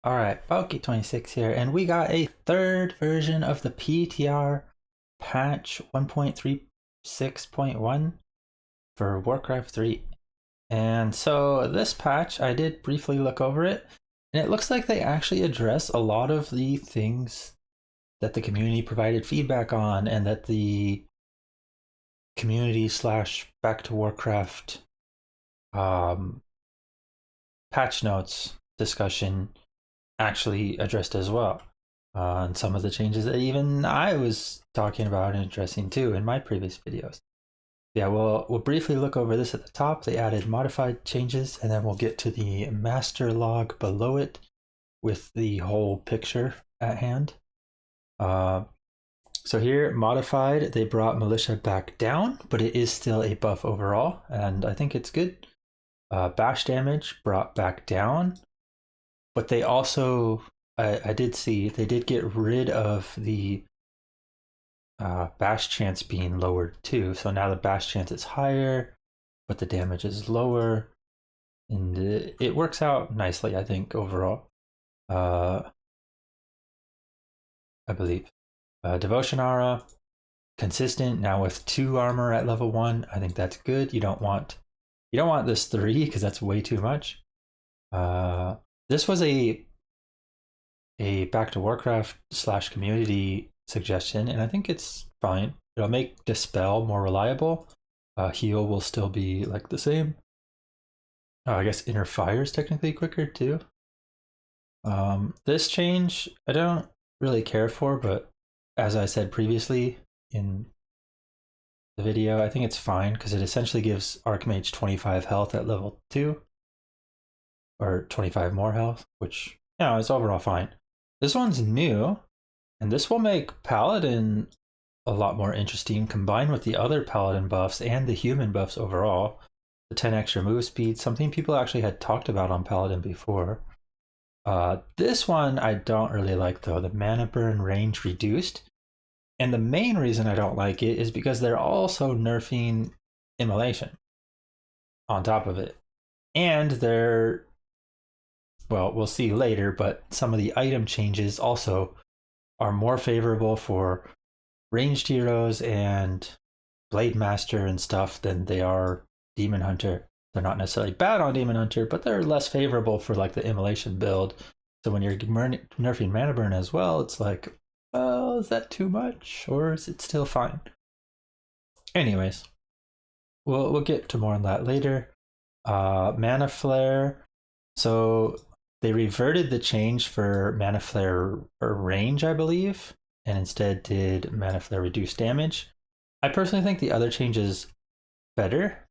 Alright, Pokey26 here, and we got a third version of the PTR Patch 1.36.1 for Warcraft 3. And so this patch, I did briefly look over it, and it looks like they actually address a lot of the things that the community provided feedback on, and that the community slash back to Warcraft patch notes discussion actually addressed as well. And some of the changes that even I was talking about and addressing too in my previous videos. Yeah, we'll briefly look over this at the top. They added modified changes, and then we'll get to the master log below it with the whole picture at hand. So here, modified, they brought militia back down, but it is still a buff overall, and I think it's good. Bash damage brought back down, but they also, I did see, they did get rid of the bash chance being lowered too. So now the bash chance is higher, but the damage is lower. And it works out nicely, I think, overall. I believe. Devotion Aura, consistent, now with 2 armor at level 1. I think that's good. You don't want this 3 because that's way too much. This was a back to Warcraft / community suggestion, and I think it's fine. It'll make Dispel more reliable. Heal will still be like the same. I guess Inner Fire is technically quicker too. This change I don't really care for, but as I said previously in the video, I think it's fine because it essentially gives Archmage 25 health at level 2. Or 25 more health, which, yeah, is overall fine. This one's new, and this will make Paladin a lot more interesting combined with the other Paladin buffs and the human buffs overall. The 10 extra move speed, something people actually had talked about on Paladin before. This one I don't really like though, the mana burn range reduced. And the main reason I don't like it is because they're also nerfing immolation on top of it. And they're, well, we'll see later, but some of the item changes also are more favorable for ranged heroes and Blade Master and stuff than they are Demon Hunter. They're not necessarily bad on Demon Hunter, but they're less favorable for like the immolation build. So when you're nerfing mana burn as well, it's like, well, is that too much or is it still fine? Anyways, we'll get to more on that later. Mana Flare. So they reverted the change for Mana Flare range, I believe, and instead did Mana Flare reduce damage. I personally think the other change is better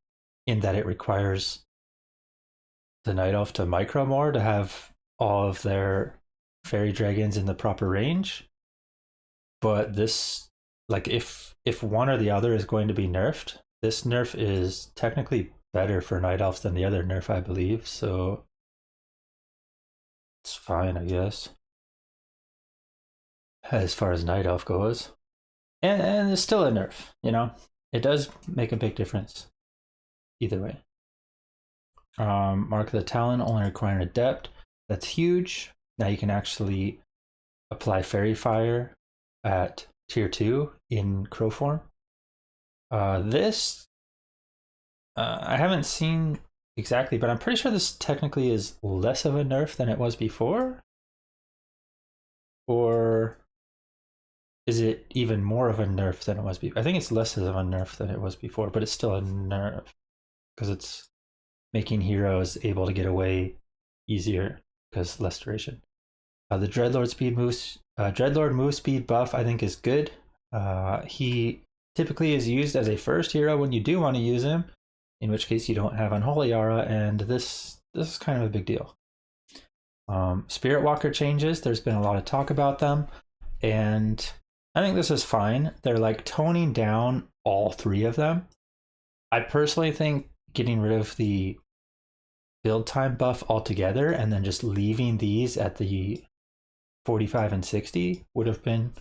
in that it requires the Night Elf to micro more to have all of their fairy dragons in the proper range. But this, like, if one or the other is going to be nerfed, this nerf is technically better for Night Elves than the other nerf, I believe, so it's fine, I guess, as far as Night Elf goes. And it's still a nerf, you know? It does make a big difference either way. Mark of the Talon, only requiring Adept. That's huge. Now you can actually apply Fairy Fire at tier 2 in Crow form. This, I haven't seen exactly, but I'm pretty sure this technically is less of a nerf than it was before. Or is it even more of a nerf than it was before? I think it's less of a nerf than it was before, but it's still a nerf because it's making heroes able to get away easier because less duration. The Dreadlord move speed buff I think is good. He typically is used as a first hero when you do want to use him, in which case you don't have Unholy Aura, and this is kind of a big deal. Spirit Walker changes, there's been a lot of talk about them, and I think this is fine. They're like toning down all 3 of them. I personally think getting rid of the build time buff altogether and then just leaving these at the 45 and 60 would have been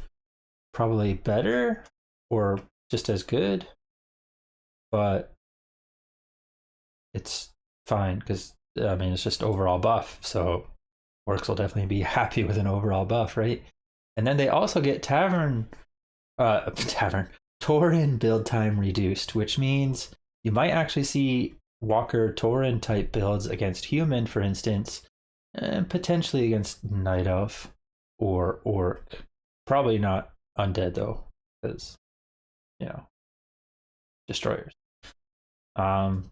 probably better or just as good, but it's fine because I mean it's just overall buff, so Orcs will definitely be happy with an overall buff, right? And then they also get Tauren build time reduced, which means you might actually see Walker Tauren type builds against human, for instance, and potentially against Night Elf or Orc. Probably not Undead though, because destroyers. Firelord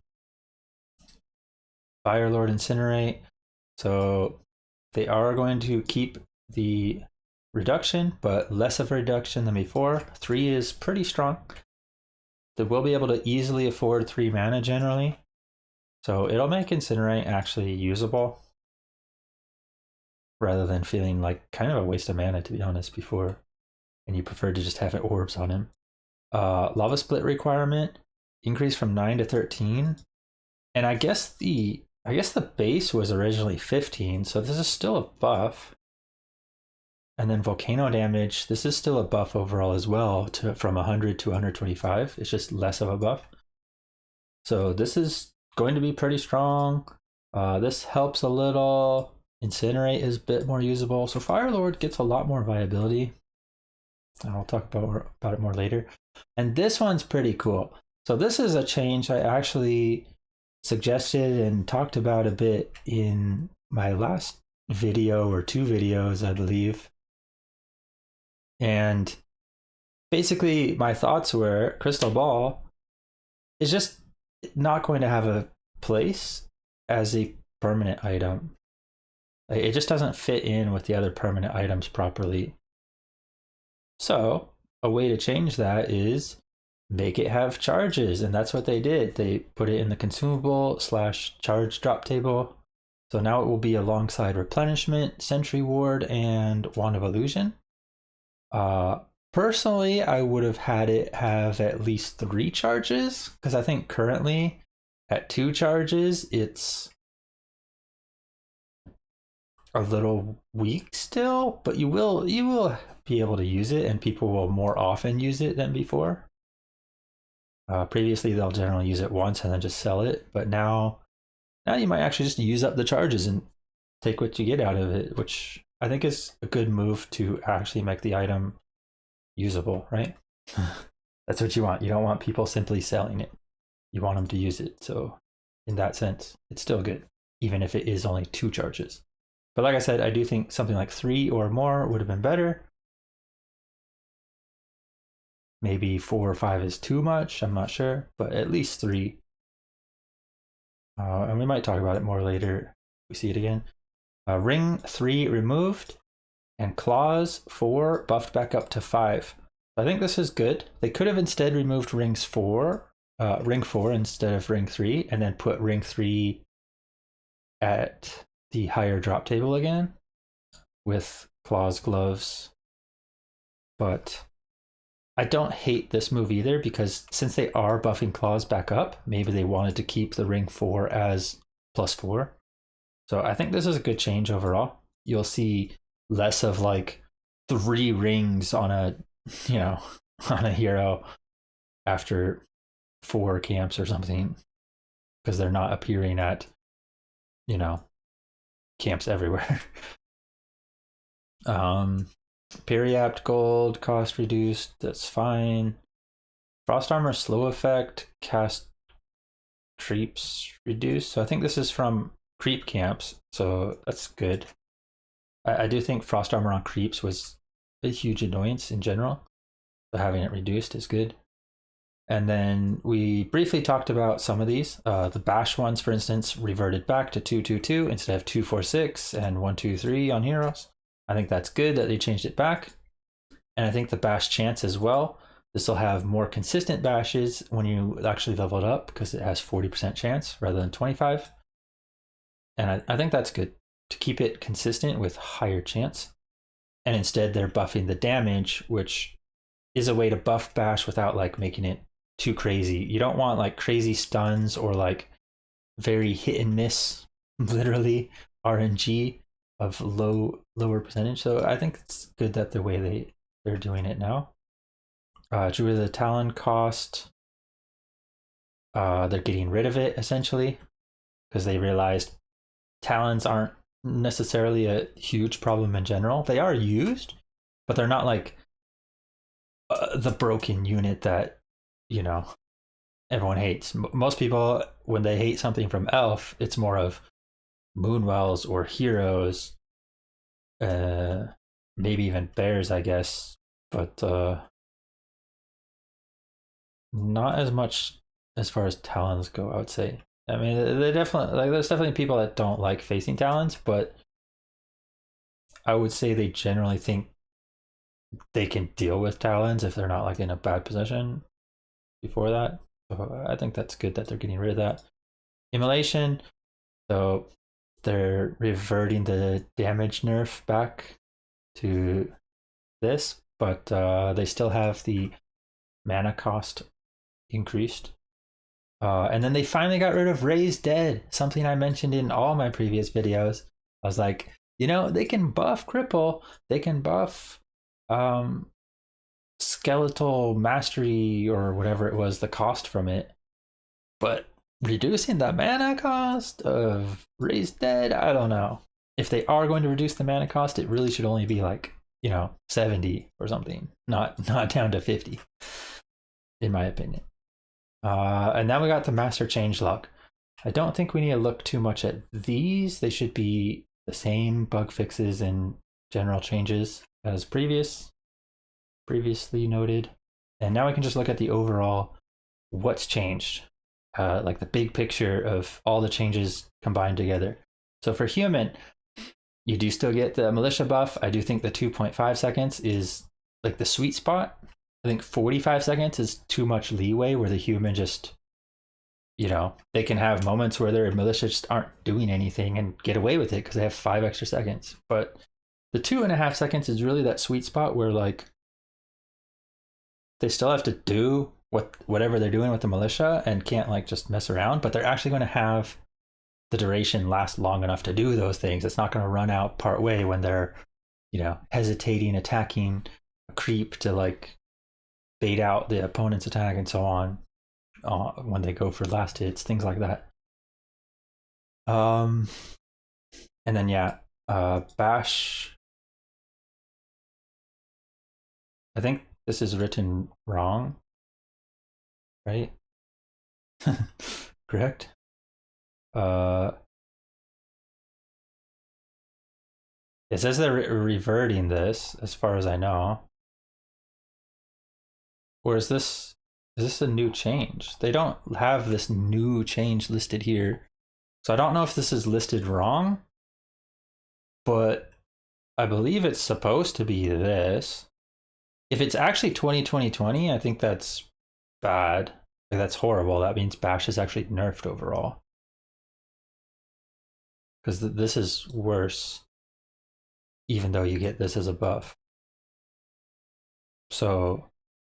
Incinerate. So they are going to keep the reduction, but less of a reduction than before. 3 is pretty strong. They will be able to easily afford 3 mana generally. So it'll make Incinerate actually usable, rather than feeling like kind of a waste of mana, to be honest, before. And you prefer to just have orbs on him. Lava Split requirement increased from 9 to 13. And I guess the base was originally 15, so this is still a buff. And then volcano damage, this is still a buff overall as well, from 100 to 125. It's just less of a buff. So this is going to be pretty strong. This helps a little. Incinerate is a bit more usable. So Firelord gets a lot more viability. I'll talk about it more later. And this one's pretty cool. So this is a change I actually suggested and talked about a bit in my last video or 2 videos, I believe. And basically my thoughts were Crystal Ball is just not going to have a place as a permanent item. It just doesn't fit in with the other permanent items properly. So a way to change that is make it have charges, and that's what they did. They put it in the consumable / charge drop table. So now it will be alongside replenishment, sentry ward, and wand of illusion. Personally, I would have had it have at least 3 charges, because I think currently at 2 charges it's a little weak still, but you will be able to use it, and people will more often use it than before. Previously, they'll generally use it once and then just sell it, but now you might actually just use up the charges and take what you get out of it, which I think is a good move to actually make the item usable, right? That's what you want. You don't want people simply selling it. You want them to use it. So in that sense, it's still good, even if it is only 2 charges. But like I said, I do think something like 3 or more would have been better. Maybe 4 or 5 is too much, I'm not sure, but at least 3. And we might talk about it more later if we see it again. Ring 3 removed, and claws 4 buffed back up to 5. I think this is good. They could have instead removed ring 4 instead of ring 3, and then put ring 3 at the higher drop table again with claws, gloves. But I don't hate this move either, because since they are buffing claws back up, maybe they wanted to keep the ring 4 as +4. So I think this is a good change overall. You'll see less of like 3 rings on a hero after 4 camps or something, because they're not appearing at camps everywhere. Periapt gold cost reduced, that's fine. Frost armor slow effect, cast creeps reduced. So I think this is from creep camps, so that's good. I do think frost armor on creeps was a huge annoyance in general, so having it reduced is good. And then we briefly talked about some of these. The bash ones, for instance, reverted back to 222 instead of 246 and 123 on heroes. I think that's good that they changed it back. And I think the bash chance as well. This will have more consistent bashes when you actually level it up, because it has 40% chance rather than 25. And I think that's good to keep it consistent with higher chance. And instead they're buffing the damage, which is a way to buff bash without like making it too crazy. You don't want like crazy stuns or like very hit and miss, literally RNG of lower percentage. So I think it's good that the way they're doing it now. Druid of the Talon cost, they're getting rid of it essentially, because they realized talons aren't necessarily a huge problem in general. They are used, but they're not like the broken unit that, you know, everyone hates. Most people, when they hate something from Elf, it's more of moonwells or heroes, maybe even bears, I guess, but not as much as far as talons go, I would say. I mean, they definitely like. There's definitely people that don't like facing talons, but I would say they generally think they can deal with talons if they're not like in a bad position before that. So I think that's good that they're getting rid of that. Immolation, so they're reverting the damage nerf back to this, but they still have the mana cost increased. And then they finally got rid of Raised Dead, something I mentioned in all my previous videos. I was like, you know, they can buff Cripple, they can buff Skeletal Mastery or whatever it was, the cost from it. But reducing the mana cost of Raised Dead, I don't know. If they are going to reduce the mana cost, it really should only be like, you know, 70 or something, not down to 50, in my opinion. And then we got the Master Changelog. I don't think we need to look too much at these. They should be the same bug fixes and general changes as previously noted. And now we can just look at the overall what's changed, like the big picture of all the changes combined together. So for human, you do still get the militia buff. I do think the 2.5 seconds is like the sweet spot. I think 45 seconds is too much leeway where the human just, you know, they can have moments where their militia just aren't doing anything and get away with it because they have 5 extra seconds. But the 2.5 seconds is really that sweet spot where like they still have to do whatever they're doing with the militia and can't like just mess around, but they're actually going to have the duration last long enough to do those things. It's not going to run out part way when they're, you know, hesitating, attacking a creep to like bait out the opponent's attack and so on, when they go for last hits, things like that. And then yeah, bash. I think this is written wrong, right? Correct. It says they're reverting this, as far as I know. Or is this a new change? They don't have this new change listed here. So I don't know if this is listed wrong, but I believe it's supposed to be this. If it's actually 2020, I think that's bad. Like, that's horrible. That means Bash is actually nerfed overall. Because this is worse, even though you get this as a buff. So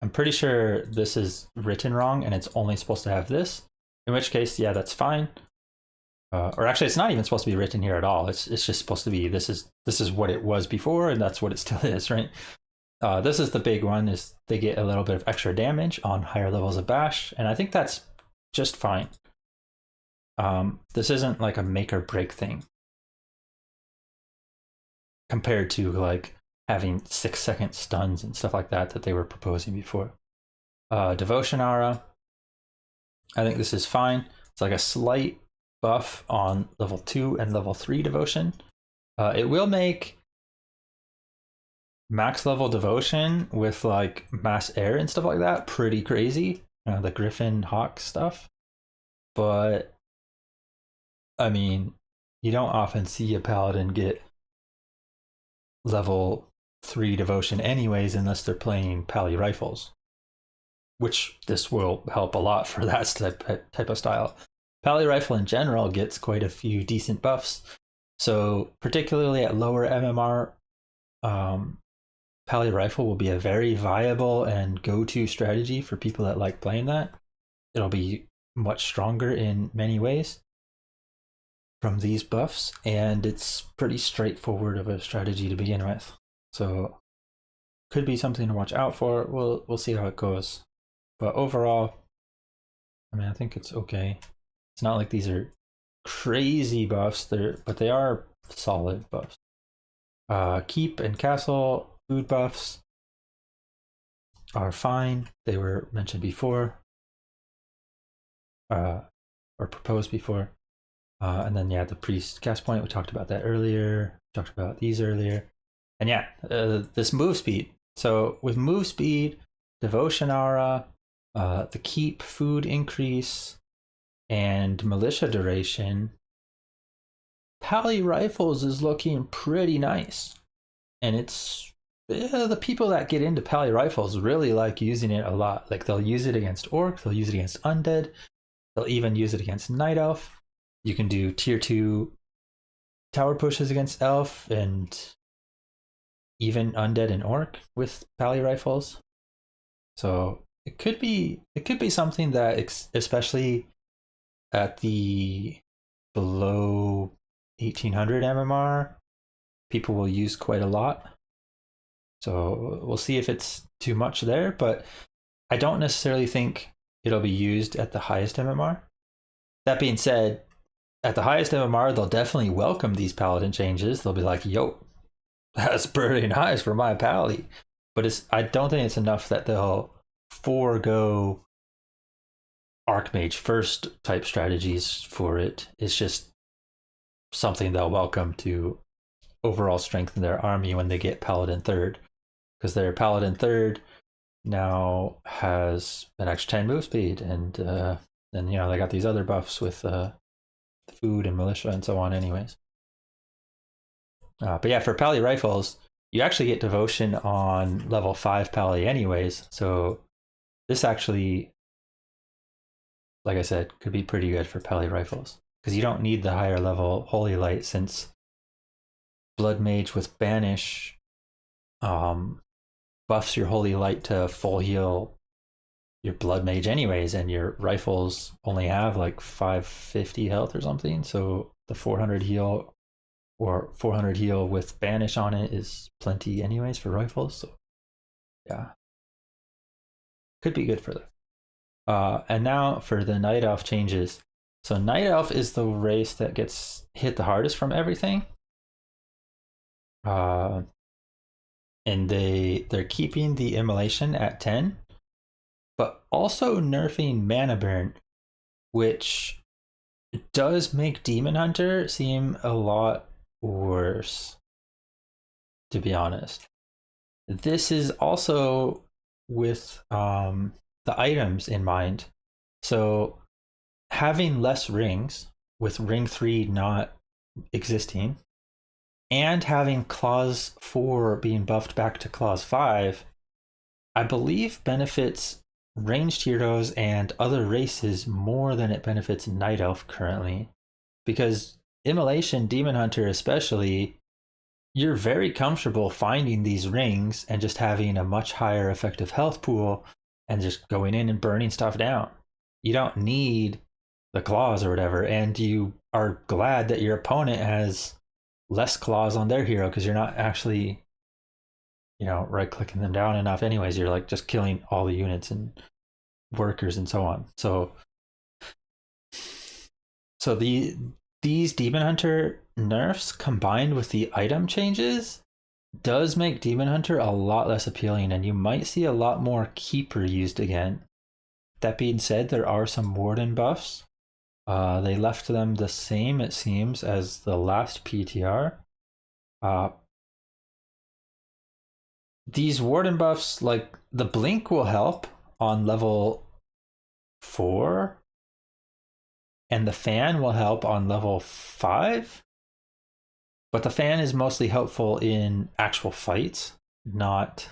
I'm pretty sure this is written wrong and it's only supposed to have this. In which case, yeah, that's fine. Or actually, it's not even supposed to be written here at all. It's just supposed to be this is what it was before, and that's what it still is, right? This is the big one, is they get a little bit of extra damage on higher levels of Bash, and I think that's just fine. This isn't like a make or break thing compared to like having 6-second stuns and stuff like that they were proposing before. Devotion Aura, I think this is fine. It's like a slight buff on level 2 and level 3 devotion. It will make max level devotion with like mass air and stuff like that pretty crazy, the Griffin Hawk stuff. But I mean, you don't often see a paladin get level 3 devotion anyways, unless they're playing pally rifles, which this will help a lot for that type of style. Pally rifle in general gets quite a few decent buffs, so particularly at lower MMR, pally rifle will be a very viable and go-to strategy for people that like playing that. It'll be much stronger in many ways from these buffs, and it's pretty straightforward of a strategy to begin with. So could be something to watch out for. We'll see how it goes. But overall, I mean, I think it's okay. It's not like these are crazy buffs, but they are solid buffs. Keep and castle food buffs are fine. They were mentioned before, or proposed before. And then yeah, the priest cast point, we talked about that earlier. Talked about these earlier. And yeah, this move speed. So with move speed, devotion aura, the keep food increase, and militia duration, Pally Rifles is looking pretty nice. And it's the people that get into Pally Rifles really like using it a lot. Like they'll use it against Orc, they'll use it against Undead, they'll even use it against Night Elf. You can do tier 2 tower pushes against Elf and even Undead and Orc with Pally Rifles. So it could be something that, especially at the below 1800 MMR, people will use quite a lot. So we'll see if it's too much there, but I don't necessarily think it'll be used at the highest MMR. That being said, at the highest MMR, they'll definitely welcome these paladin changes. They'll be like, yo, that's pretty nice for my pally. But I don't think it's enough that they'll forego Archmage first type strategies for it. It's just something they'll welcome to overall strengthen their army when they get Paladin third. Because their Paladin third now has an extra 10 move speed, and then you know they got these other buffs with food and militia and so on anyways. But yeah, for Pally Rifles, you actually get devotion on level 5 Pally anyways, so this actually, like I said, could be pretty good for Pally Rifles. Because you don't need the higher level Holy Light, since Blood Mage with Banish buffs your Holy Light to full heal your Blood Mage anyways, and your rifles only have like 550 health or something, so the 400 heal or 400 heal with Banish on it is plenty anyways for rifles. So yeah, could be good for them. And now for the Night Elf changes. So Night Elf is the race that gets hit the hardest from everything. And they're keeping the immolation at 10, but also nerfing mana burn, which does make Demon Hunter seem a lot worse, to be honest. This is also with the items in mind. So having less rings, with ring 3 not existing, and having clause 4 being buffed back to clause 5, I believe benefits ranged heroes and other races more than it benefits Night Elf currently. Because Immolation, Demon Hunter especially, you're very comfortable finding these rings and just having a much higher effective health pool and just going in and burning stuff down. You don't need the claws or whatever, and you are glad that your opponent has less claws on their hero because you're not actually, you know, right clicking them down enough anyways. You're like just killing all the units and workers and so on. So these Demon Hunter nerfs combined with the item changes does make Demon Hunter a lot less appealing, and you might see a lot more Keeper used again. That being said, there are some Warden buffs. They left them the same, it seems, as the last PTR. These Warden buffs, like the Blink will help on level 4, and the Fan will help on level 5. But the Fan is mostly helpful in actual fights, not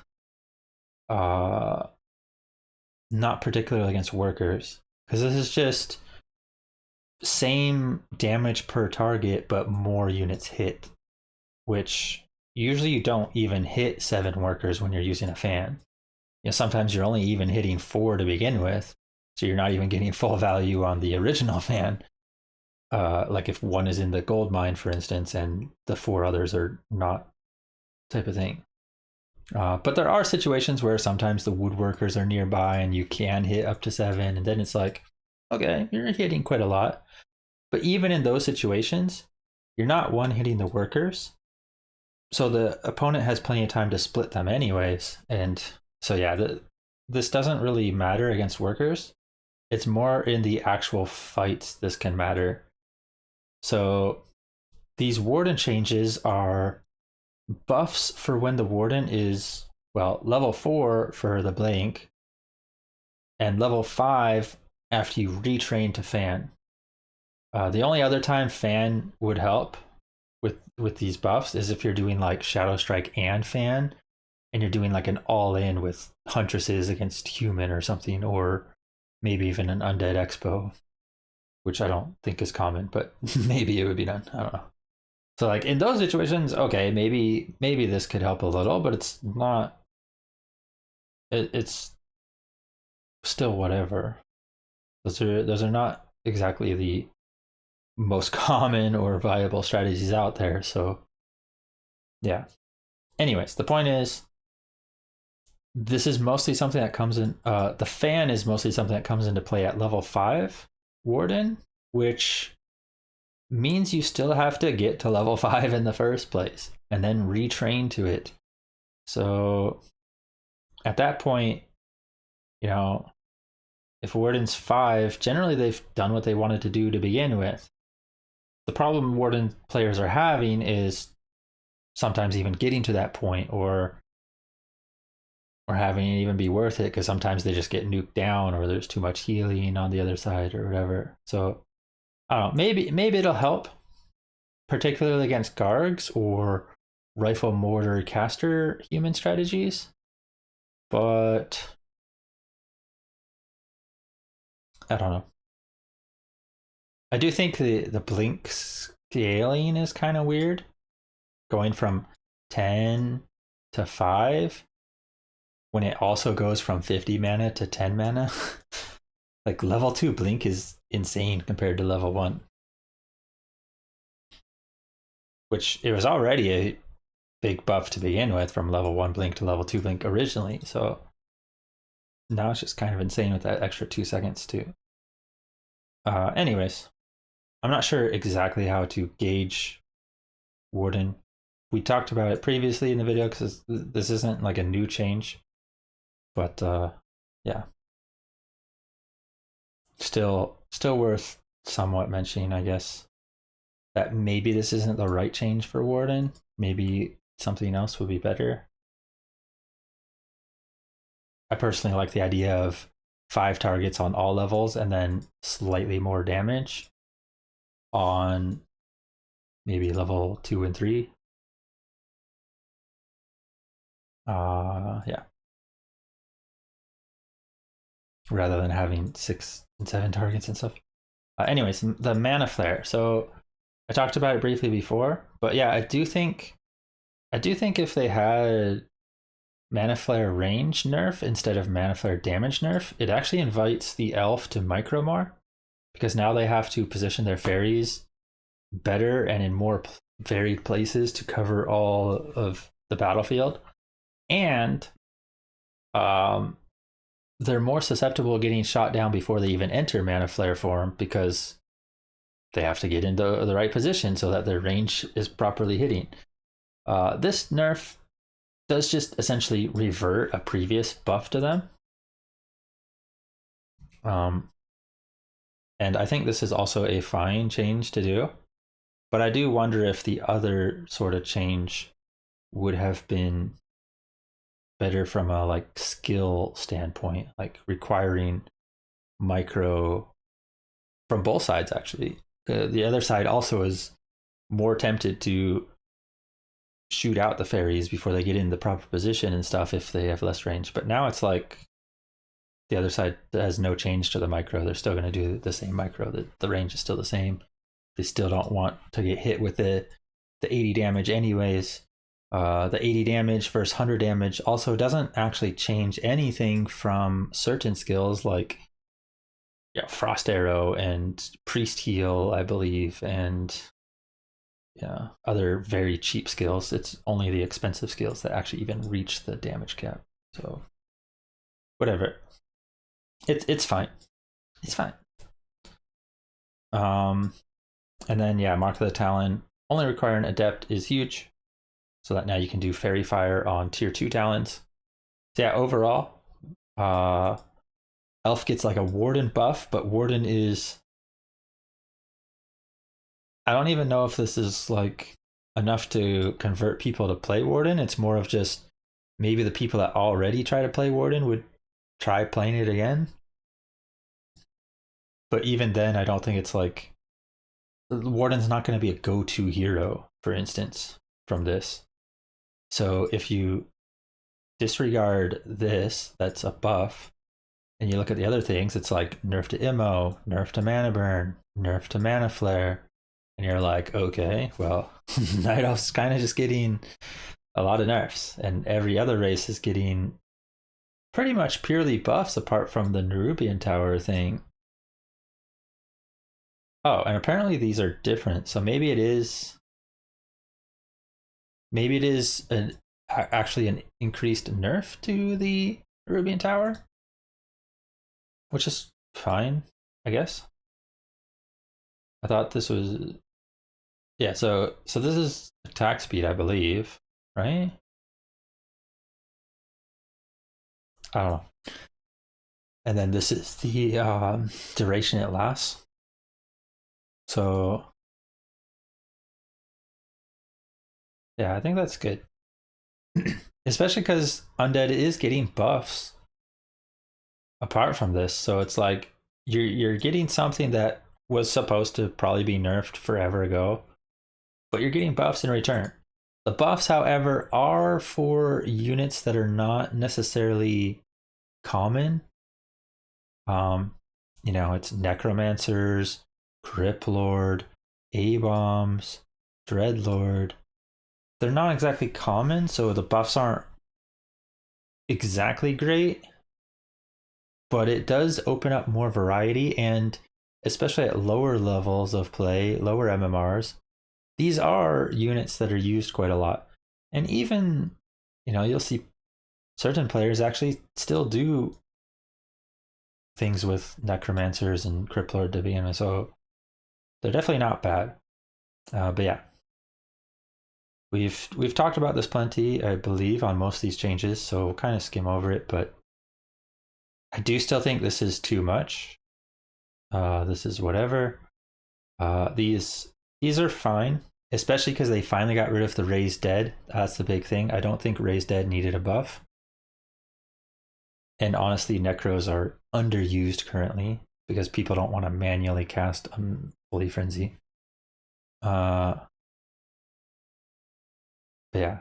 particularly against workers. Because this is just same damage per target, but more units hit, which usually you don't even hit 7 workers when you're using a Fan. You know, sometimes you're only even hitting 4 to begin with, so you're not even getting full value on the original Fan. Like if 1 is in the gold mine, for instance, and the 4 others are not, type of thing. But there are situations where sometimes the woodworkers are nearby and you can hit up to 7, and then it's like, okay, you're hitting quite a lot. But even in those situations, you're not one hitting the workers, so the opponent has plenty of time to split them anyways. And so yeah, this doesn't really matter against workers. It's more in the actual fights this can matter. So these warden changes are buffs for when the warden is, well, level 4 for the blank, and level 5 after you retrain to fan. The only other time fan would help with these buffs is if you're doing like Shadow Strike and fan, and you're doing like an all-in with Huntresses against human or something, or maybe even an Undead Expo, which I don't think is common, but maybe it would be done. I don't know. So like in those situations, okay, maybe this could help a little, but it's not. It's still whatever. Those are not exactly the most common or viable strategies out there. So yeah. Anyways, the point is, this is mostly something that comes in. The fan is mostly something that comes into play at level 5 warden, which means you still have to get to level 5 in the first place and then retrain to it. So at that point, you know, if warden's 5, generally they've done what they wanted to do to begin with. The problem warden players are having is sometimes even getting to that point, or having it even be worth it, because sometimes they just get nuked down, or there's too much healing on the other side or whatever. So I don't know, maybe it'll help, particularly against Gargs or rifle mortar caster human strategies, but I don't know. I do think the blink scaling is kind of weird, going from 10 to 5 when it also goes from 50 mana to 10 mana. Like level 2 blink is insane compared to level 1, which it was already a big buff to begin with, from level 1 blink to level 2 blink originally. So now it's just kind of insane with that extra 2 seconds too. Anyways, I'm not sure exactly how to gauge warden. We talked about it previously in the video because this isn't like a new change, but yeah, still worth somewhat mentioning, I guess, that maybe this isn't the right change for warden. Maybe something else would be better. I personally like the idea of 5 targets on all levels and then slightly more damage on maybe level 2 and 3. Yeah. Rather than having 6 and 7 targets and stuff. Anyways, the mana flare. So I talked about it briefly before, but yeah, I do think if they had mana flare range nerf instead of mana flare damage nerf, it actually invites the elf to micro more, because now they have to position their fairies better and in more varied places to cover all of the battlefield, and they're more susceptible to getting shot down before they even enter mana flare form, because they have to get into the right position so that their range is properly hitting. This nerf does just essentially revert a previous buff to them. And I think this is also a fine change to do, but I do wonder if the other sort of change would have been better from a like skill standpoint, like requiring micro from both sides. Actually, the other side also is more tempted to shoot out the fairies before they get in the proper position and stuff if they have less range. But now it's like the other side has no change to the micro. They're still going to do the same micro. The range is still the same. They still don't want to get hit with the 80 damage anyways. The 80 damage versus 100 damage also doesn't actually change anything from certain skills like Frost Arrow and Priest Heal, I believe, and other very cheap skills. It's only the expensive skills that actually even reach the damage cap. So whatever. It's fine. It's fine. And then Mark of the Talon only requiring adept is huge, so that now you can do fairy fire on tier 2 talents. So yeah, overall, elf gets like a warden buff, but warden is, I don't even know if this is like enough to convert people to play warden. It's more of just maybe the people that already try to play warden would try playing it again. But even then, I don't think it's like, warden's not going to be a go-to hero, for instance, from this. So if you disregard this, that's a buff, and you look at the other things, it's like nerf to immo, nerf to mana burn, nerf to mana flare, and you're like, okay, well, Night Elf's kind of just getting a lot of nerfs, and every other race is getting pretty much purely buffs apart from the Nerubian Tower thing. Oh, and apparently these are different, so maybe it is actually an increased nerf to the Nerubian Tower, which is fine, I guess. I thought this was, yeah, so this is attack speed, I believe, right? I don't know. And then this is the duration it lasts. So yeah, I think that's good. Especially because Undead is getting buffs apart from this. So it's like you're getting something that was supposed to probably be nerfed forever ago, but you're getting buffs in return. The buffs, however, are for units that are not necessarily common. You know, it's necromancers, Crypt Lord, A-bombs, Dreadlord. They're not exactly common, so the buffs aren't exactly great, but it does open up more variety, and especially at lower levels of play, lower MMRs, these are units that are used quite a lot. And even, you know, you'll see certain players actually still do things with necromancers and Crypt Lord to begin with, so they're definitely not bad. But yeah, we've talked about this plenty, I believe, on most of these changes, so we'll kind of skim over it. But I do still think this is too much. This is whatever. These are fine, especially because they finally got rid of the Raised Dead. That's the big thing. I don't think Raised Dead needed a buff. And honestly, Necros are underused currently because people don't want to manually cast Holy Frenzy. But yeah.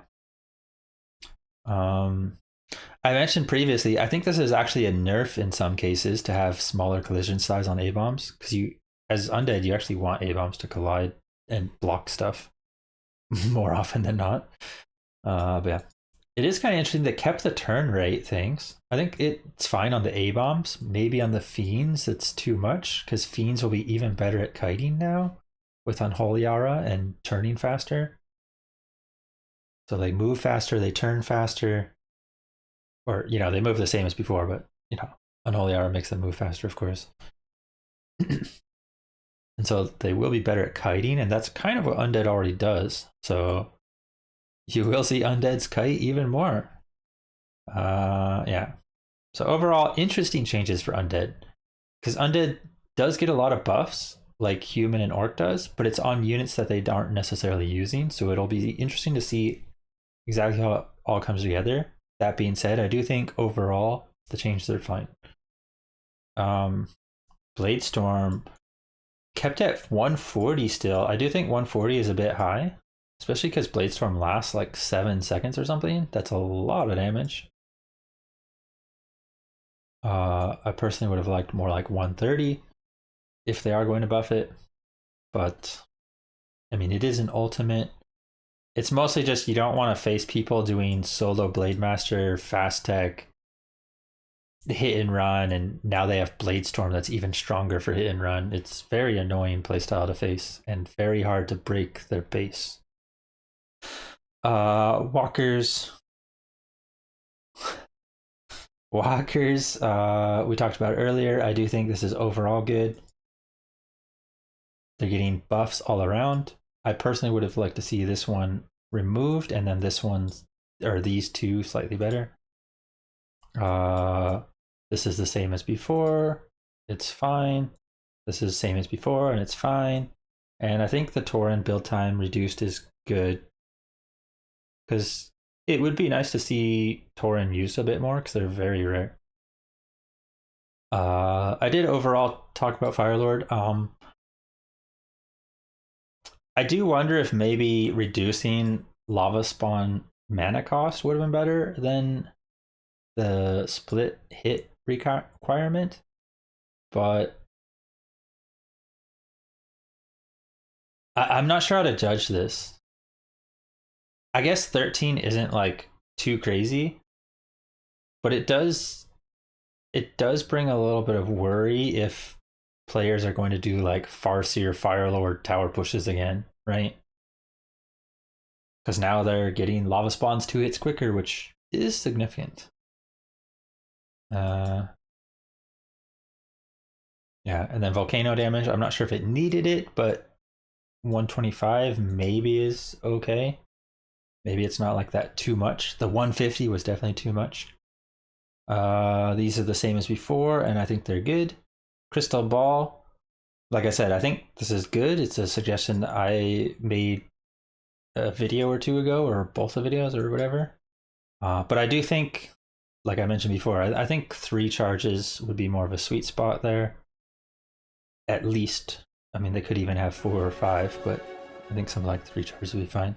I mentioned previously, I think this is actually a nerf in some cases to have smaller collision size on A-bombs, because you, as Undead, you actually want A-bombs to collide and block stuff more often than not. But yeah, it is kind of interesting. They kept the turn rate things. I think it's fine on the A-bombs. Maybe on the Fiends, it's too much, because Fiends will be even better at kiting now with Unholy Aura and turning faster. So they move faster, they turn faster. Or, you know, they move the same as before, but, you know, Unholy Aura makes them move faster, of course. And so they will be better at kiting, and that's kind of what Undead already does. So you will see Undead's kite even more. Yeah. So overall, interesting changes for Undead. Because Undead does get a lot of buffs, like Human and Orc does, but it's on units that they aren't necessarily using. So it'll be interesting to see exactly how it all comes together. That being said, I do think overall the changes are fine. Bladestorm kept at 140 still. I do think 140 is a bit high, especially because Bladestorm lasts like 7 seconds or something. That's a lot of damage. I personally would have liked more like 130 if they are going to buff it. But, I mean, it is an ultimate. It's mostly just you don't want to face people doing solo Blademaster, fast tech, hit and run, and now they have Bladestorm that's even stronger for hit and run. It's very annoying playstyle to face and very hard to break their base. Walkers. Walkers, we talked about earlier. I do think this is overall good. They're getting buffs all around. I personally would have liked to see this one removed and then this one's, or these two slightly better. This is the same as before. It's fine. This is the same as before and it's fine. And I think the Tauren build time reduced is good. Because it would be nice to see Tauren used a bit more because they're very rare. I did overall talk about Firelord. I do wonder if maybe reducing lava spawn mana cost would have been better than the split hit requirement, but I'm not sure how to judge this. I guess 13 isn't like too crazy, but it does bring a little bit of worry if players are going to do like Farseer Firelord tower pushes again, right? Because now they're getting lava spawns 2 hits quicker, which is significant. Yeah, and then volcano damage. I'm not sure if it needed it, but 125 maybe is okay. Maybe it's not like that too much. The 150 was definitely too much. These are the same as before, and I think they're good. Crystal Ball, like I said, I think this is good. It's a suggestion I made a video or two ago, or both the videos or whatever. But I do think, like I mentioned before, I think 3 charges would be more of a sweet spot there. At least. I mean, they could even have 4 or 5, but I think something like 3 charges would be fine.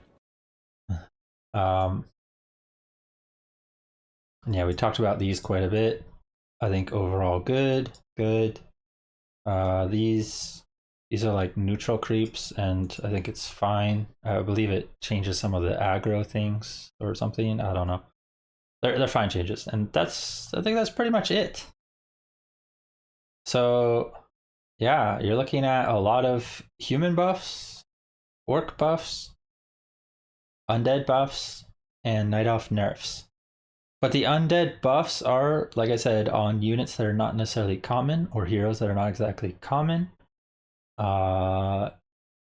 Yeah, we talked about these quite a bit. I think overall good. These are like neutral creeps, and I think it's fine. I believe it changes some of the aggro things or something. I don't know. They're fine changes, and I think that's pretty much it. So yeah, you're looking at a lot of human buffs, orc buffs, undead buffs, and night elf nerfs. But the undead buffs are, like I said, on units that are not necessarily common, or heroes that are not exactly common.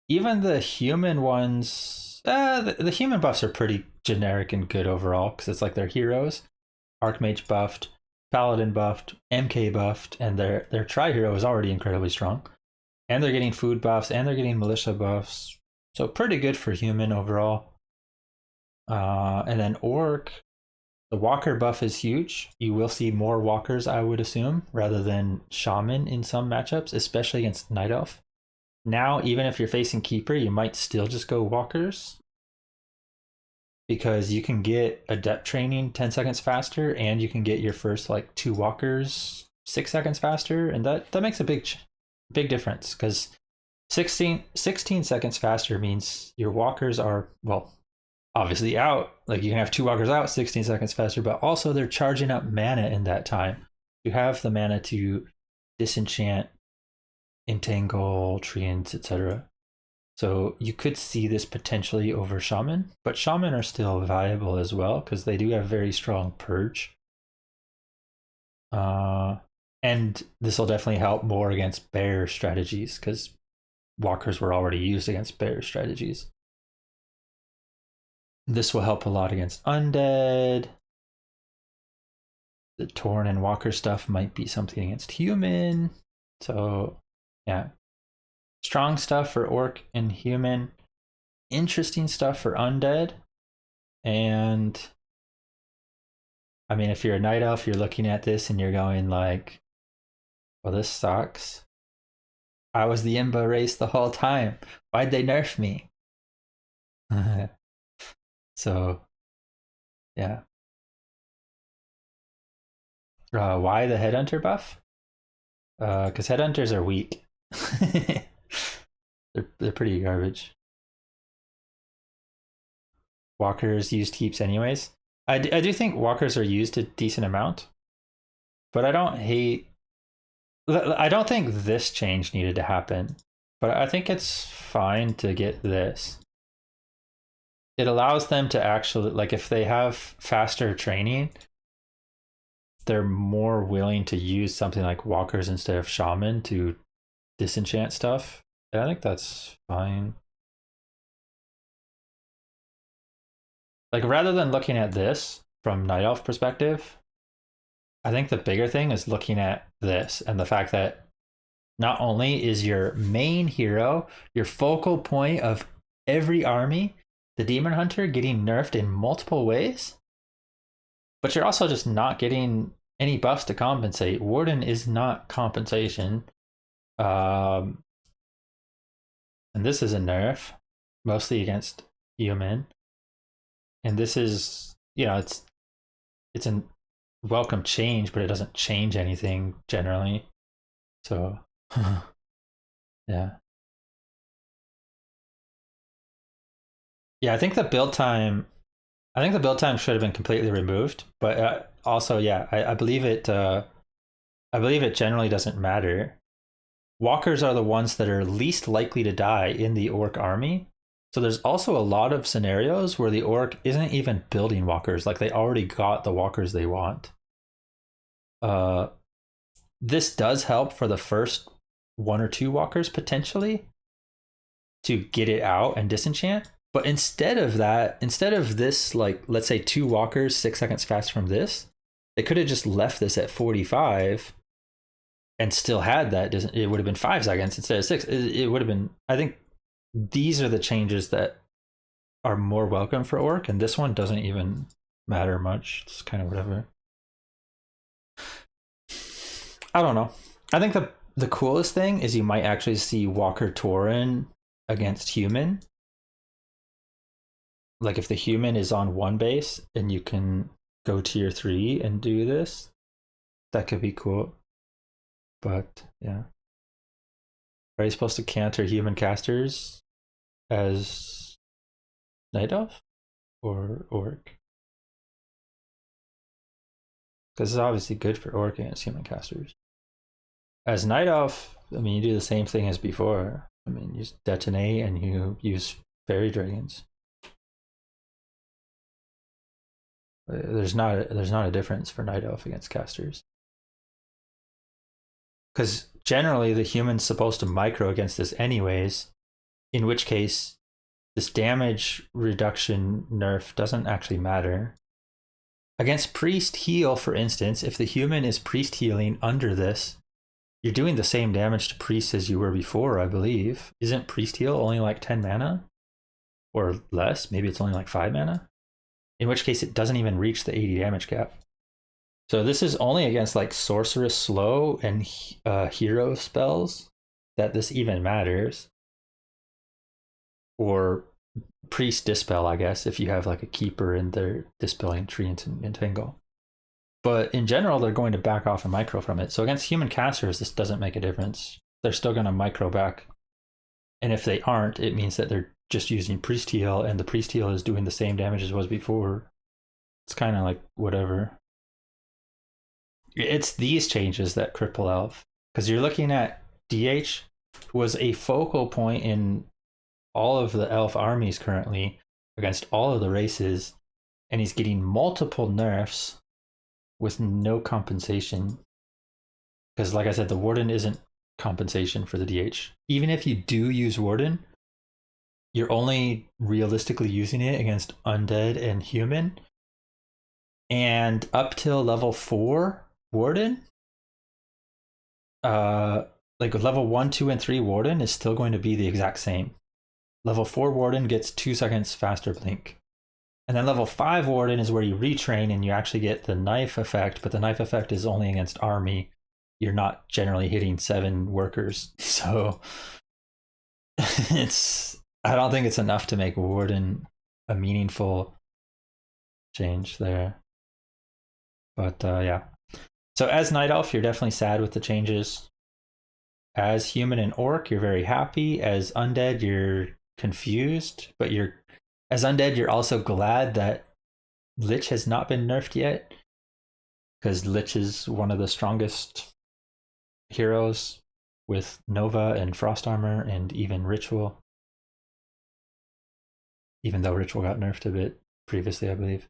Even the human ones, the human buffs are pretty generic and good overall, because it's like they're heroes. Archmage buffed, Paladin buffed, MK buffed, and their tri-hero is already incredibly strong. And they're getting food buffs, and they're getting militia buffs. So pretty good for human overall. And then orc, the walker buff is huge. You will see more walkers, I would assume, rather than shaman in some matchups, especially against night elf. Now, even if you're facing keeper, you might still just go walkers, because you can get adept training 10 seconds faster, and you can get your first like 2 walkers 6 seconds faster, and that makes a big difference, because 16 seconds faster means your walkers are, well, obviously out. Like, you can have 2 walkers out 16 seconds faster, but also they're charging up mana in that time. You have the mana to disenchant, entangle, treants, etc. So you could see this potentially over shaman, but shaman are still viable as well, because they do have very strong purge. And this will definitely help more against bear strategies, because walkers were already used against bear strategies. This will help a lot against undead. The Tauren and walker stuff might be something against human. So yeah, strong stuff for orc and human, interesting stuff for undead. And I mean, if you're a night elf, you're looking at this and you're going like, well, this sucks. I was the Imba race the whole time. Why'd they nerf me? So yeah. Why the headhunter buff? Because headhunters are weak. they're pretty garbage. Walkers used heaps anyways. I do think walkers are used a decent amount, but I don't think this change needed to happen, but I think it's fine to get this. It allows them to actually, like, if they have faster training, they're more willing to use something like walkers instead of shaman to disenchant stuff. And I think that's fine. Like, rather than looking at this from Night Elf perspective, I think the bigger thing is looking at this and the fact that not only is your main hero, your focal point of every army, the Demon Hunter, getting nerfed in multiple ways, but you're also just not getting any buffs to compensate. Warden is not compensation. And this is a nerf, mostly against human. And this is, you know, it's a welcome change, but it doesn't change anything generally. So, yeah. Yeah, I think the build time should have been completely removed, but also, yeah, I believe it. I believe it generally doesn't matter. Walkers are the ones that are least likely to die in the orc army. So there's also a lot of scenarios where the orc isn't even building walkers, like they already got the walkers they want. This does help for the first 1 or 2 walkers potentially to get it out and disenchant. But instead of this, like, let's say 2 walkers 6 seconds fast from this, they could have just left this at 45 and still had that. It would have been 5 seconds instead of 6. It would have been, I think these are the changes that are more welcome for orc, and this one doesn't even matter much. It's kind of whatever. I don't know. I think the coolest thing is you might actually see Walker Tauren against human. Like if the human is on 1 base and you can go tier 3 and do this, that could be cool. But yeah. Are you supposed to counter human casters as Night Elf or Orc? Because it's obviously good for Orc against human casters. As Night Elf, I mean, you do the same thing as before. I mean, you detonate and you use fairy dragons. There's not a difference for Night Elf against casters. Because generally the human's supposed to micro against this anyways, in which case this damage reduction nerf doesn't actually matter. Against priest heal, for instance, if the human is priest healing under this, you're doing the same damage to priest as you were before, I believe. Isn't priest heal only like 10 mana? Or less? Maybe it's only like 5 mana? In which case it doesn't even reach the 80 damage cap. So this is only against like sorceress slow and hero spells that this even matters. Or priest dispel, I guess, if you have like a keeper and they're dispelling tree and entangle. But in general, they're going to back off and micro from it. So against human casters, this doesn't make a difference. They're still going to micro back. And if they aren't, it means that they're just using priest heal, and the priest heal is doing the same damage as it was before. It's kind of like whatever. It's these changes that cripple Elf. Because you're looking at DH, who was a focal point in all of the Elf armies currently against all of the races, and he's getting multiple nerfs with no compensation. Because like I said, the Warden isn't compensation for the DH. Even if you do use Warden, you're only realistically using it against Undead and Human. And up till level 4 Warden, like level 1, 2, and 3 Warden is still going to be the exact same. Level 4 Warden gets 2 seconds faster blink. And then level 5 Warden is where you retrain and you actually get the knife effect, but the knife effect is only against army. You're not generally hitting 7 workers. So I don't think it's enough to make Warden a meaningful change there. But yeah. So as Night Elf, you're definitely sad with the changes. As Human and Orc, you're very happy. As Undead, you're confused. But as Undead, you're also glad that Lich has not been nerfed yet. Because Lich is one of the strongest heroes with Nova and Frost Armor and even Ritual. Even though Ritual got nerfed a bit previously, I believe.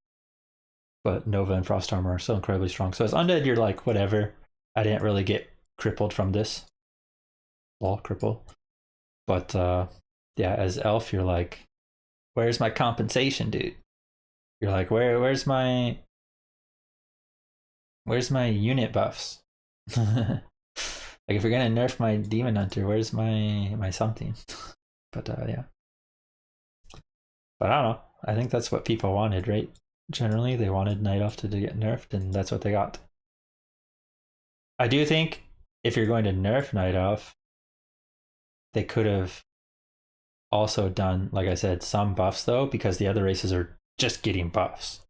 But Nova and Frost Armor are so incredibly strong. So as Undead, you're like, whatever. I didn't really get crippled from this. Lol, cripple. But yeah, as Elf, you're like, where's my compensation, dude? You're like, where's my unit buffs? Like if you're gonna nerf my demon hunter, where's my something? But yeah. But I don't know. I think that's what people wanted, right? Generally, they wanted Night Elf to get nerfed, and that's what they got. I do think if you're going to nerf Night Elf, they could have also done, like I said, some buffs though, because the other races are just getting buffs.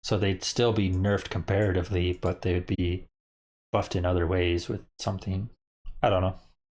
So they'd still be nerfed comparatively, but they would be buffed in other ways with something. I don't know.